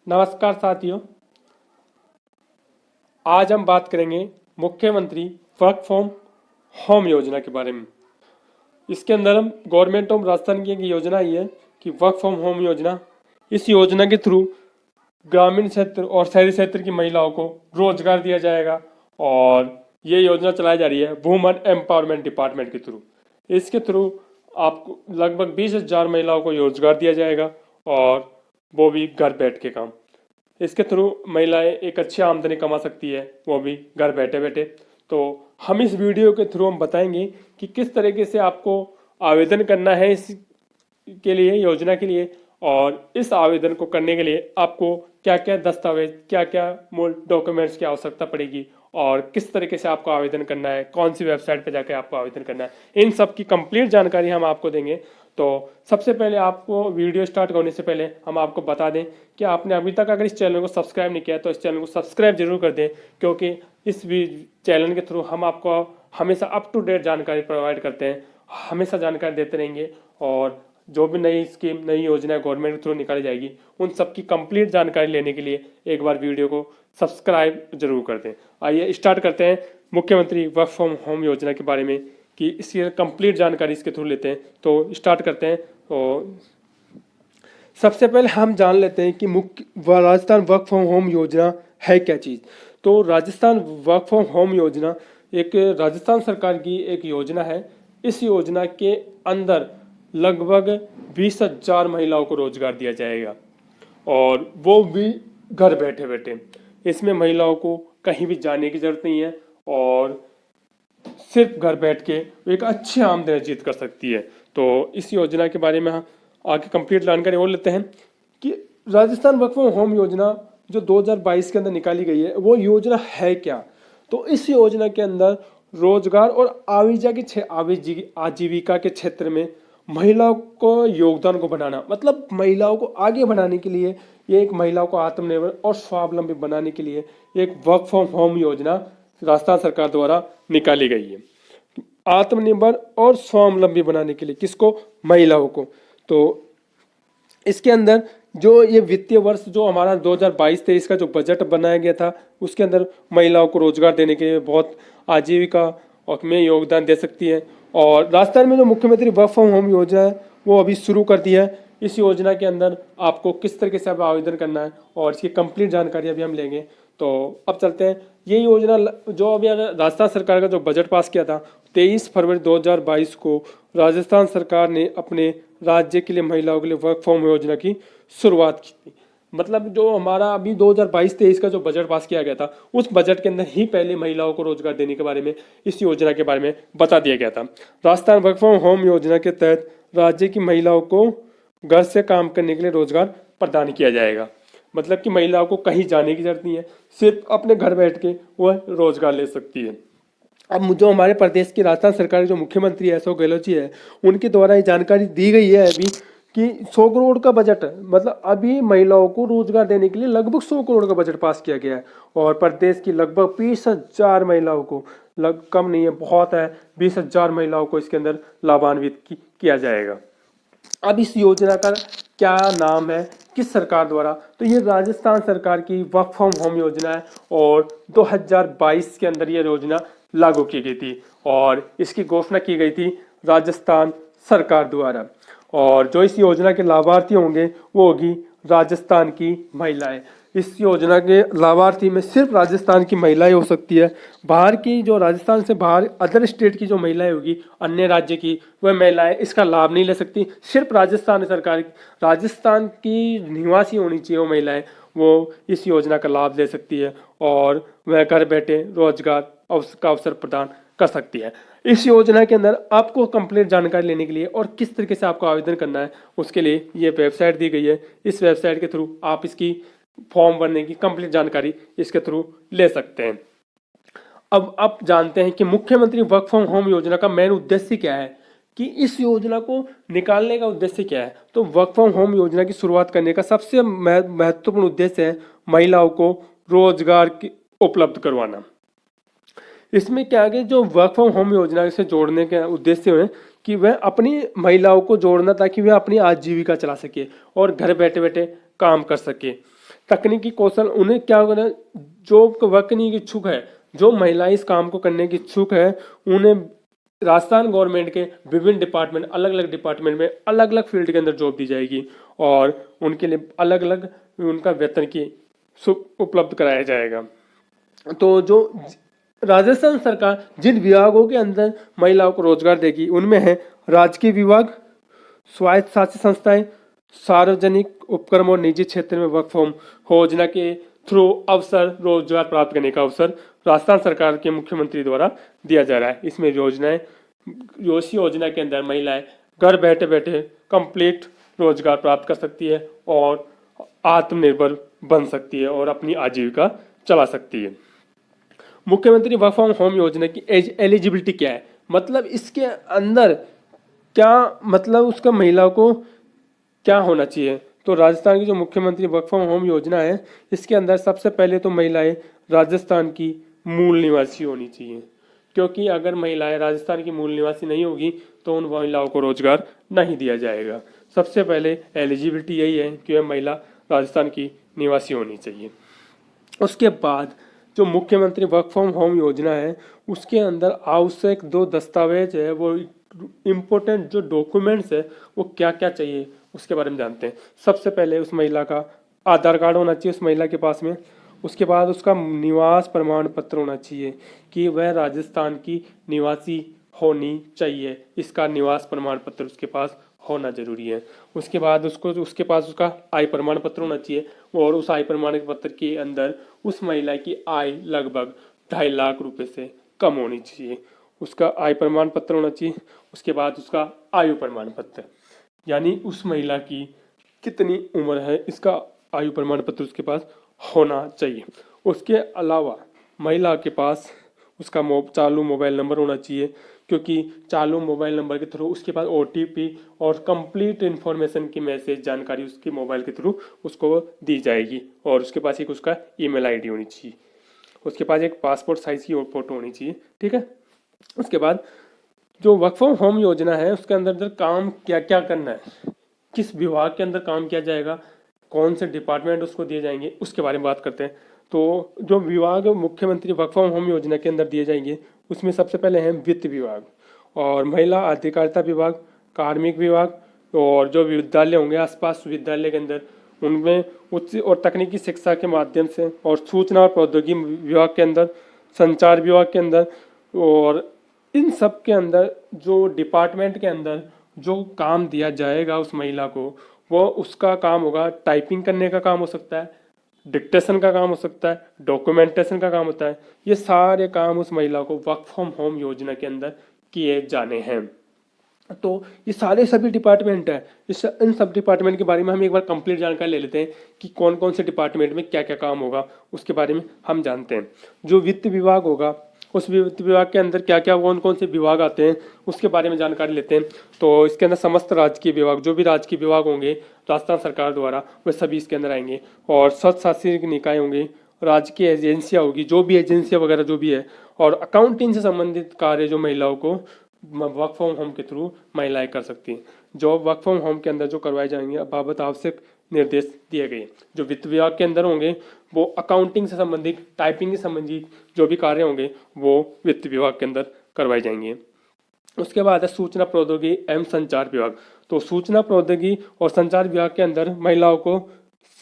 नमस्कार साथियों। आज हम बात करेंगे मुख्यमंत्री वर्क फ्रॉम होम योजना के बारे में। इसके अंदर हम गवर्नमेंट ऑफ राजस्थान की एक योजना आई है कि वर्क फ्रॉम होम योजना। इस योजना के थ्रू ग्रामीण क्षेत्र और शहरी क्षेत्र की महिलाओं को रोजगार दिया जाएगा और ये योजना चलाई जा रही है वुमेन एम्पावरमेंट डिपार्टमेंट के थ्रू। इसके थ्रू आपको लगभग 20,000 महिलाओं को रोजगार दिया जाएगा और वो भी घर बैठ के काम। इसके थ्रू महिलाएं एक अच्छी आमदनी कमा सकती है, वो भी घर बैठे बैठे। तो हम इस वीडियो के थ्रू हम बताएंगे कि किस तरीके से आपको आवेदन करना है इस के लिए, योजना के लिए, और इस आवेदन को करने के लिए आपको क्या क्या दस्तावेज, क्या क्या मूल डॉक्यूमेंट्स की आवश्यकता पड़ेगी और किस तरीके से आपको आवेदन करना है, कौन सी वेबसाइट पर जाकर आपको आवेदन करना है, इन सब की कंप्लीट जानकारी हम आपको देंगे। तो सबसे पहले आपको वीडियो स्टार्ट करने से पहले हम आपको बता दें कि आपने अभी तक अगर इस चैनल को सब्सक्राइब नहीं किया तो इस चैनल को सब्सक्राइब जरूर कर दें, क्योंकि इस चैनल के थ्रू हम आपको हमेशा अप टू डेट जानकारी प्रोवाइड करते हैं, हमेशा जानकारी देते रहेंगे और जो भी नई स्कीम, नई योजना गवर्नमेंट के थ्रू निकाली जाएगी उन सब की कंप्लीट जानकारी लेने के लिए एक बार वीडियो को सब्सक्राइब जरूर कर दें। आइए स्टार्ट करते हैं मुख्यमंत्री वर्क फ्रॉम होम योजना के बारे में कि इसकी कंप्लीट जानकारी इसके थ्रू लेते हैं। तो स्टार्ट करते हैं। तो सबसे पहले हम जान लेते हैं कि राजस्थान वर्क फ्रॉम होम योजना है क्या चीज़। तो राजस्थान वर्क फ्रॉम होम योजना एक राजस्थान सरकार की एक योजना है। इस योजना के अंदर लगभग 20,000 महिलाओं को रोजगार दिया जाएगा और वो भी घर बैठे बैठे। इसमें महिलाओं को कहीं भी जाने की जरूरत नहीं है और सिर्फ घर बैठ के एक अच्छी आमदनी अर्जित कर सकती है। तो इस योजना के बारे में हम आगे कंप्लीट जानकारी और लेते हैं कि राजस्थान वर्क फ्रॉम होम योजना जो 2022 के अंदर निकाली गई है वो योजना है क्या। तो इस योजना के अंदर रोजगार और आजीविका के क्षेत्र में महिलाओं को योगदान को बनाना, मतलब महिलाओं को आगे बढ़ाने के लिए, ये एक महिलाओं को आत्मनिर्भर और स्वावलंबी बनाने के लिए एक वर्क फ्रॉम होम योजना राजस्थान सरकार द्वारा निकाली गई है, आत्मनिर्भर और स्वावलंबी बनाने के लिए। किसको? महिलाओं को। तो इसके अंदर जो ये वित्तीय वर्ष जो हमारा 2022-23 का जो बजट बनाया गया था उसके अंदर महिलाओं को रोजगार देने के लिए बहुत आजीविका और में योगदान दे सकती है। और राजस्थान में जो मुख्यमंत्री वर्क फ्रॉम होम योजना है वो अभी शुरू कर दी है। इस योजना के अंदर आपको किस तरीके से आवेदन करना है और इसकी कंप्लीट जानकारी अभी हम लेंगे। तो अब चलते हैं। ये योजना जो अभी राजस्थान सरकार का जो बजट पास किया था 23 फरवरी 2022 को राजस्थान सरकार ने अपने राज्य के लिए महिलाओं के लिए वर्क फ्रॉम योजना की शुरुआत की थी। मतलब जो हमारा अभी 2022-23 का जो बजट पास किया गया था उस बजट के अंदर ही पहले महिलाओं को रोजगार देने के बारे में, इस योजना के बारे में बता दिया गया था। राजस्थान वर्क फ्रॉम होम योजना के तहत राज्य की महिलाओं को घर से काम करने के लिए रोजगार प्रदान किया जाएगा। मतलब कि महिलाओं को कहीं जाने की जरूरत नहीं है, सिर्फ अपने घर बैठ के वह रोजगार ले सकती है। अब जो हमारे प्रदेश की राजस्थान सरकार के जो मुख्यमंत्री अशोक गहलोत जी है उनके द्वारा ये जानकारी दी गई है अभी कि 100 करोड़ का बजट, मतलब अभी महिलाओं को रोजगार देने के लिए लगभग 100 करोड़ का बजट पास किया गया है और प्रदेश की लगभग 20,000 महिलाओं को, कम नहीं है, बहुत है, 20,000 महिलाओं को इसके अंदर लाभान्वित किया जाएगा। अब इस योजना का क्या नाम है, किस सरकार द्वारा? तो ये राजस्थान सरकार की वर्क फ्रॉम होम योजना है और 2022 के अंदर ये योजना लागू की गई थी और इसकी घोषणा की गई थी राजस्थान सरकार द्वारा। और जो इस योजना के लाभार्थी होंगे वो होगी राजस्थान की महिलाएं। इस योजना के लाभार्थी में सिर्फ राजस्थान की महिलाएं हो सकती है। बाहर की, जो राजस्थान से बाहर अदर स्टेट की जो महिलाएं होगी, अन्य राज्य की, वह महिलाएं इसका लाभ नहीं ले सकती। सिर्फ राजस्थान सरकार, राजस्थान की निवासी होनी चाहिए वो महिलाएं, वो इस योजना का लाभ ले सकती है और वह घर बैठे रोजगार का अवसर प्रदान कर सकती है। इस योजना के अंदर आपको कंप्लीट जानकारी लेने के लिए और किस तरीके से आपको आवेदन करना है उसके लिए ये वेबसाइट दी गई है। इस वेबसाइट के थ्रू आप इसकी फॉर्म भरने की कंप्लीट जानकारी इसके थ्रू ले सकते हैं। अब आप जानते हैं कि मुख्यमंत्री वर्क फ्रॉम होम योजना का मेन उद्देश्य क्या है, कि इस योजना को निकालने का उद्देश्य क्या है। तो वर्क फ्रॉम होम योजना की शुरुआत करने का सबसे महत्वपूर्ण उद्देश्य है महिलाओं को रोजगार उपलब्ध करवाना। इसमें क्या है कि जो वर्क फ्रॉम होम योजना से जोड़ने के उद्देश्य है कि वह अपनी महिलाओं को जोड़ना ताकि वह अपनी आजीविका चला सके और घर बैठे बैठे काम कर सके। तकनीकी कौशल उन्हें क्या करना, जो करने की इच्छुक है, जो महिलाएं इस काम को करने की इच्छुक है, उन्हें राजस्थान गवर्नमेंट के विभिन्न डिपार्टमेंट, अलग अलग डिपार्टमेंट में अलग अलग फील्ड के अंदर जॉब दी जाएगी और उनके लिए अलग अलग उनका वेतन की उपलब्ध कराया जाएगा। तो जो राजस्थान सरकार जिन विभागों के अंदर महिलाओं को रोजगार देगी उनमें है राजकीय विभाग, स्वायत्त शासित संस्थाएं, सार्वजनिक उपक्रम और निजी क्षेत्र में वर्क फ्रॉम योजना के थ्रू अवसर, रोजगार प्राप्त करने का अवसर राजस्थान सरकार के मुख्यमंत्री द्वारा दिया जा रहा है। इसमें योजनाएं, योजना के अंदर महिलाएं घर बैठे बैठे कंप्लीट रोजगार प्राप्त कर सकती है और आत्मनिर्भर बन सकती है और अपनी आजीविका चला सकती है। मुख्यमंत्री वर्क फ्रॉम होम योजना की एलिजिबिलिटी क्या है, मतलब इसके अंदर क्या, मतलब उसका महिलाओं को क्या होना चाहिए। तो राजस्थान की जो मुख्यमंत्री वर्क फ्रॉम होम योजना है, इसके अंदर सबसे पहले तो महिलाएं राजस्थान की मूल निवासी होनी चाहिए, क्योंकि अगर महिलाएं राजस्थान की मूल निवासी नहीं होगी तो उन महिलाओं को रोजगार नहीं दिया जाएगा। सबसे पहले एलिजिबिलिटी यही है कि वह महिला राजस्थान की निवासी होनी चाहिए। उसके बाद जो मुख्यमंत्री वर्क फ्रॉम होम योजना है, उसके अंदर आवश्यक 2 दस्तावेज है, वो इम्पोर्टेंट जो डॉक्यूमेंट्स है वो क्या क्या चाहिए उसके बारे में जानते हैं। सबसे पहले उस महिला का आधार कार्ड होना चाहिए उस महिला के पास में। उसके बाद उसका निवास प्रमाण पत्र होना चाहिए कि वह राजस्थान की निवासी होनी चाहिए, इसका निवास प्रमाण पत्र उसके पास होना जरूरी है। उसके बाद उसके पास उसका आय प्रमाण पत्र होना चाहिए और उस आय प्रमाण पत्र के अंदर उस महिला की आय लगभग 2.5 लाख रुपए से कम होनी चाहिए, उसका आय प्रमाण पत्र होना चाहिए। उसके बाद उसका आयु प्रमाण पत्र, यानी उस महिला की कितनी उम्र है इसका आयु प्रमाण पत्र उसके पास होना चाहिए। उसके अलावा महिला के पास उसका चालू मोबाइल नंबर होना चाहिए, क्योंकि चालू मोबाइल नंबर के थ्रू उसके पास OTP और कंप्लीट इन्फॉर्मेशन की मैसेज जानकारी उसके मोबाइल के थ्रू उसको दी जाएगी। और उसके पास एक उसका email ID होनी चाहिए, उसके पास एक पासपोर्ट साइज की फोटो होनी चाहिए, ठीक है। उसके बाद जो वर्क फ्रॉम होम योजना है उसके अंदर काम क्या क्या करना है, किस विभाग के अंदर काम किया जाएगा, कौन से डिपार्टमेंट उसको दिए जाएंगे, उसके बारे में बात करते हैं। तो जो विभाग मुख्यमंत्री वर्क फ्रॉम होम योजना के अंदर दिए जाएंगे उसमें सबसे पहले है वित्त विभाग और महिला अधिकारिता विभाग, कार्मिक विभाग, और जो विद्यालय होंगे आसपास विद्यालय के अंदर उनमें उच्च और तकनीकी शिक्षा के माध्यम से, और सूचना और प्रौद्योगिकी विभाग के अंदर, संचार विभाग के अंदर, और इन सब के अंदर जो डिपार्टमेंट के अंदर जो काम दिया जाएगा उस महिला को, वो उसका काम होगा टाइपिंग करने का काम हो सकता है, डिक्टेशन का काम हो सकता है, डॉक्यूमेंटेशन का काम होता है। ये सारे काम उस महिला को वर्क फ्रॉम होम योजना के अंदर किए जाने हैं। तो ये सारे सभी डिपार्टमेंट है, इन सब डिपार्टमेंट के बारे में हम एक बार कंप्लीट जानकारी ले लेते हैं कि कौन कौन से डिपार्टमेंट में क्या क्या काम होगा, उसके बारे में हम जानते हैं। जो वित्त विभाग होगा उस वित्त विभाग के अंदर क्या क्या कौन कौन से विभाग आते हैं उसके बारे में जानकारी लेते हैं। तो इसके अंदर समस्त राजकीय विभाग, जो भी राजकीय विभाग होंगे राजस्थान सरकार द्वारा, वे सभी इसके अंदर आएंगे। और स्वशासित निकाय होंगे, राजकीय एजेंसियाँ होगी, जो भी एजेंसियाँ वगैरह जो भी है, और अकाउंटिंग से संबंधित कार्य जो महिलाओं को वर्क फ्रॉम होम के थ्रू महिलाएं कर सकती हैं। जो वर्क फ्रॉम होम के अंदर जो करवाए जाएंगे बाबत आवश्यक निर्देश दिए गए। जो वित्त विभाग के अंदर होंगे वो अकाउंटिंग से संबंधित, टाइपिंग से संबंधित जो भी कार्य होंगे वो वित्त विभाग के अंदर करवाए जाएंगे। उसके बाद है सूचना प्रौद्योगिकी एवं संचार विभाग। तो सूचना प्रौद्योगिकी और संचार विभाग के अंदर महिलाओं को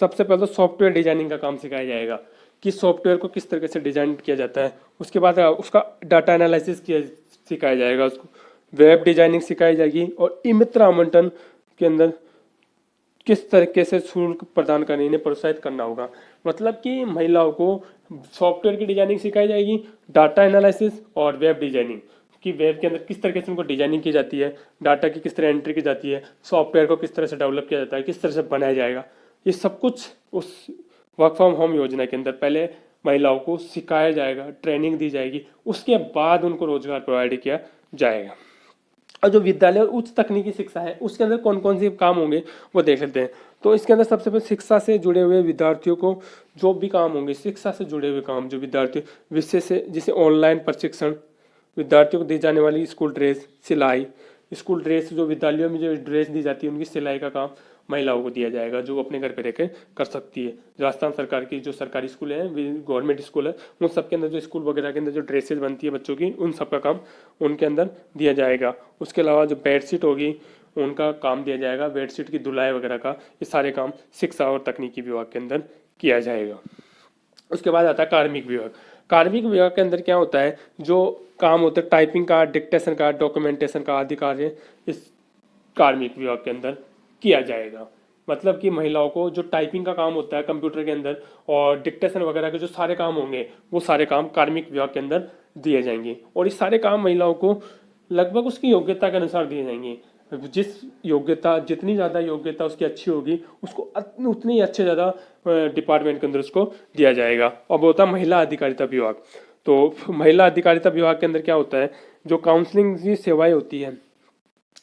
सबसे पहले तो सॉफ्टवेयर डिजाइनिंग का काम सिखाया जाएगा कि सॉफ्टवेयर को किस तरीके से डिजाइन किया जाता है। उसके बाद उसका डाटा एनालिसिस किया सिखाया जाएगा, उसको वेब डिजाइनिंग सिखाई जाएगी, और ई मित्र आवंटन के अंदर किस तरीके से शुल्क प्रदान करने, इन्हें प्रोत्साहित करना होगा। मतलब कि महिलाओं को सॉफ्टवेयर की डिजाइनिंग सिखाई जाएगी, डाटा एनालिसिस और वेब डिजाइनिंग कि वेब के अंदर किस तरीके से उनको डिजाइनिंग की जाती है, डाटा की किस तरह एंट्री की जाती है, सॉफ्टवेयर को किस तरह से डेवलप किया जाता है, किस तरह से बनाया जाएगा। ये सब कुछ उस वर्क फ्रॉम होम योजना के अंदर पहले महिलाओं को सिखाया जाएगा, ट्रेनिंग दी जाएगी, उसके बाद उनको रोजगार प्रोवाइड किया जाएगा। और जो विद्यालय और उच्च तकनीकी शिक्षा है उसके अंदर कौन कौन से काम होंगे वो देख लेते हैं। तो इसके अंदर सबसे पहले शिक्षा से जुड़े हुए विद्यार्थियों को जो भी काम होंगे, शिक्षा से जुड़े हुए काम, जो विद्यार्थी विषय से, जैसे ऑनलाइन प्रशिक्षण, विद्यार्थियों को दी जाने वाली स्कूल ड्रेस, सिलाई, स्कूल ड्रेस जो विद्यालयों में जो ड्रेस दी जाती है उनकी सिलाई का काम, महिलाओं को दिया जाएगा, जो अपने घर पे रहकर कर सकती है। राजस्थान सरकार की जो सरकारी स्कूल हैं, गवर्नमेंट स्कूल है, उन सब के अंदर जो स्कूल वगैरह के अंदर जो ड्रेसेज बनती है बच्चों की, उन सब का काम उनके अंदर दिया जाएगा। उसके अलावा जो बेडशीट होगी उनका काम दिया जाएगा, बेडशीट की धुलाई वगैरह का, ये सारे काम शिक्षा और तकनीकी विभाग के अंदर किया जाएगा। उसके बाद आता है कार्मिक विभाग। कार्मिक विभाग के अंदर क्या होता है, जो काम होता है टाइपिंग का, डिक्टेशन का, डॉक्यूमेंटेशन का आदि कार्य इस कार्मिक विभाग के अंदर किया जाएगा। मतलब कि महिलाओं को जो टाइपिंग का काम होता है कंप्यूटर के अंदर और डिक्टेशन वगैरह के जो सारे काम होंगे, वो सारे काम कार्मिक विभाग के अंदर दिए जाएंगे। और ये सारे काम महिलाओं को लगभग उसकी योग्यता के अनुसार दिए जाएंगे। जिस योग्यता, जितनी ज़्यादा योग्यता उसकी अच्छी होगी, उसको उतनी ही अच्छे ज़्यादा डिपार्टमेंट के अंदर उसको दिया जाएगा। अब होता है महिला अधिकारिता विभाग। तो महिला अधिकारिता विभाग के अंदर क्या होता है, जो काउंसलिंग की सेवाएं होती हैं,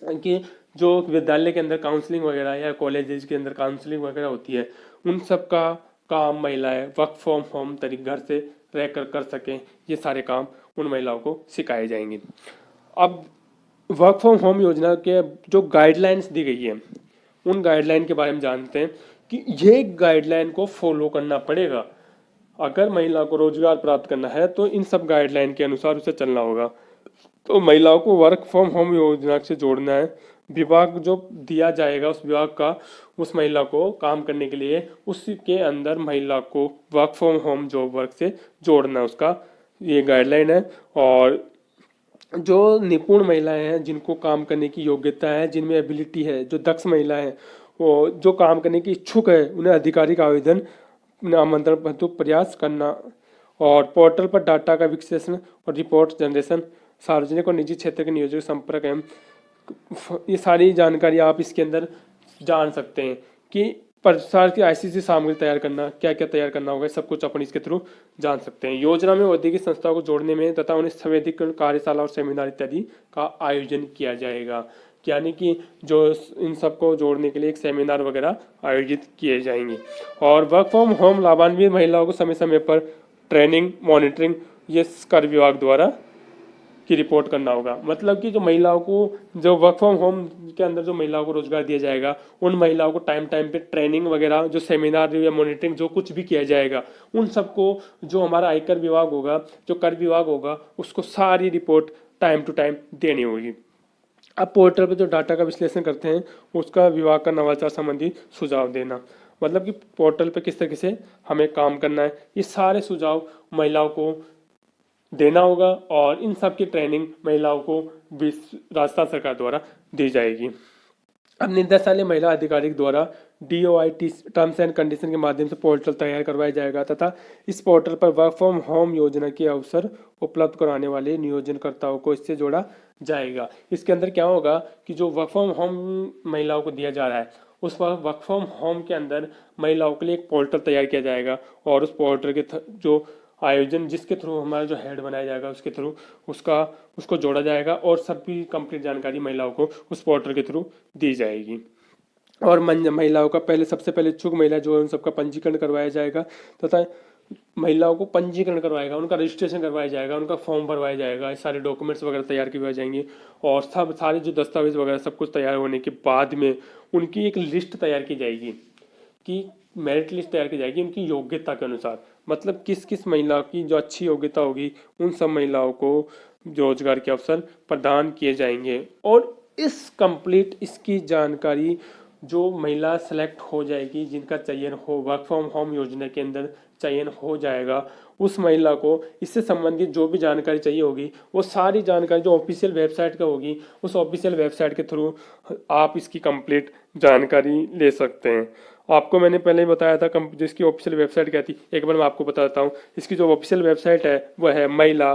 कि जो विद्यालय के अंदर काउंसलिंग वगैरह या कॉलेजेस के अंदर काउंसलिंग वगैरह होती है, उन सब का काम महिलाएं वर्क फ्रॉम होम तरीके घर से रहकर कर सकें, ये सारे काम उन महिलाओं को सिखाए जाएंगे। अब वर्क फ्रॉम होम योजना के जो गाइडलाइंस दी गई है, उन गाइडलाइन के बारे में जानते हैं कि ये गाइडलाइन को फॉलो करना पड़ेगा। अगर महिला को रोजगार प्राप्त करना है तो इन सब गाइडलाइन के अनुसार उसे चलना होगा। तो महिलाओं को वर्क फ्रॉम होम योजना से जोड़ना है। विभाग जो दिया जाएगा उस विभाग का उस महिला को काम करने के लिए, उसके अंदर महिला को work from home job work से जोड़ना है, उसका ये गाइडलाइन है। और जो निपुण महिलाएं हैं, जिनको काम करने की योग्यता है, जिनमें एबिलिटी है, जो दक्ष महिलाएं हैं, वो जो काम करने की इच्छुक है, उन्हें आधिकारिक आवेदन आमंत्रण पत्र प्रयास करना। और पोर्टल पर डाटा का विश्लेषण और रिपोर्ट जनरेशन, सार्वजनिक और निजी क्षेत्र के नियोजक संपर्क एवं ये सारी जानकारी आप इसके अंदर जान सकते हैं कि प्रसार की आईसीसी सामग्री तैयार करना, क्या क्या तैयार करना होगा, सब कुछ अपन इसके थ्रू जान सकते हैं। योजना में औद्योगिक संस्थाओं को जोड़ने में तथा उन्हें संवेदीकरण कार्यशाला और सेमिनार इत्यादि का आयोजन किया जाएगा। यानी कि जो इन सबको जोड़ने के लिए एक सेमिनार वगैरह आयोजित किए जाएंगे। और वर्क फ्रॉम होम लाभान्वित महिलाओं को समय समय पर ट्रेनिंग, मॉनिटरिंग ये कर विभाग द्वारा की रिपोर्ट करना होगा। मतलब कि जो महिलाओं को जो वर्क फ्रॉम होम के अंदर जो महिलाओं को रोजगार दिया जाएगा, उन महिलाओं को टाइम टाइम पे ट्रेनिंग वगैरह, जो सेमिनार या मॉनिटरिंग जो कुछ भी किया जाएगा, उन सबको जो हमारा आयकर विभाग होगा, जो कर विभाग होगा, उसको सारी रिपोर्ट टाइम टू टाइम देनी होगी। अब पोर्टल पर जो डाटा का विश्लेषण करते हैं, उसका विभाग का नवाचार संबंधी सुझाव देना। मतलब कि पोर्टल पे किस तरीके से हमें काम करना है, ये सारे सुझाव महिलाओं को देना होगा। और इन सब की ट्रेनिंग महिलाओं को राजस्थान सरकार द्वारा दी जाएगी। अब निदेशालय महिला अधिकारी द्वारा DOIT टर्म्स एंड कंडीशन के माध्यम से पोर्टल तैयार करवाया जाएगा तथा इस पोर्टल पर वर्क फ्रॉम होम योजना के अवसर उपलब्ध कराने वाले नियोजनकर्ताओं को इससे जोड़ा जाएगा। इसके अंदर क्या होगा कि जो वर्क फ्रॉम होम महिलाओं को दिया जा रहा है, उस वर्क फ्रॉम होम के अंदर महिलाओं के लिए एक पोर्टल तैयार किया जाएगा। और उस पोर्टल के जो आयोजन, जिसके थ्रू हमारा जो हेड बनाया जाएगा, उसके थ्रू उसको जोड़ा जाएगा और सभी कंप्लीट जानकारी महिलाओं को उस पोर्टल के थ्रू दी जाएगी। और महिलाओं का सबसे पहले इच्छुक महिला जो है उन सबका पंजीकरण करवाया जाएगा तथा महिलाओं को पंजीकरण करवाएगा, उनका रजिस्ट्रेशन करवाया जाएगा, उनका फॉर्म भरवाया जाएगा, सारे डॉक्यूमेंट्स वगैरह तैयार करवाए जाएंगे। और सब सारे जो दस्तावेज वगैरह सब कुछ तैयार होने के बाद में उनकी एक लिस्ट तैयार की जाएगी, कि मेरिट लिस्ट तैयार की जाएगी उनकी योग्यता के अनुसार। मतलब किस किस महिला की जो अच्छी योग्यता होगी, उन सब महिलाओं को रोजगार के अवसर प्रदान किए जाएंगे। और इसकी जानकारी जो महिला सेलेक्ट हो जाएगी, जिनका चयन हो वर्क फ्रॉम होम योजना के अंदर चयन हो जाएगा, उस महिला को इससे संबंधित जो भी जानकारी चाहिए होगी, वो सारी जानकारी जो ऑफिशियल वेबसाइट का होगी, उस ऑफिशियल वेबसाइट के थ्रू आप इसकी कंप्लीट जानकारी ले सकते हैं। आपको मैंने पहले ही बताया था जिसकी ऑफिशियल वेबसाइट क्या थी, एक बार मैं आपको बताता हूँ। इसकी जो ऑफिशियल वेबसाइट है वो है महिला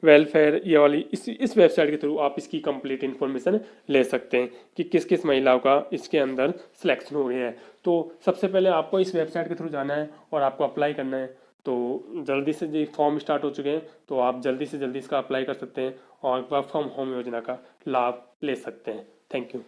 वेलफेयर, ये वाली इस वेबसाइट के थ्रू आप इसकी कंप्लीट इन्फॉर्मेशन ले सकते हैं कि किस किस महिलाओं का इसके अंदर सिलेक्शन हो गया है। तो सबसे पहले आपको इस वेबसाइट के थ्रू जाना है और आपको अप्लाई करना है। तो जल्दी से जो फॉर्म स्टार्ट हो चुके हैं, तो आप जल्दी से जल्दी इसका अप्लाई कर सकते हैं और वर्क फ्रॉम होम योजना का लाभ ले सकते हैं। Thank you.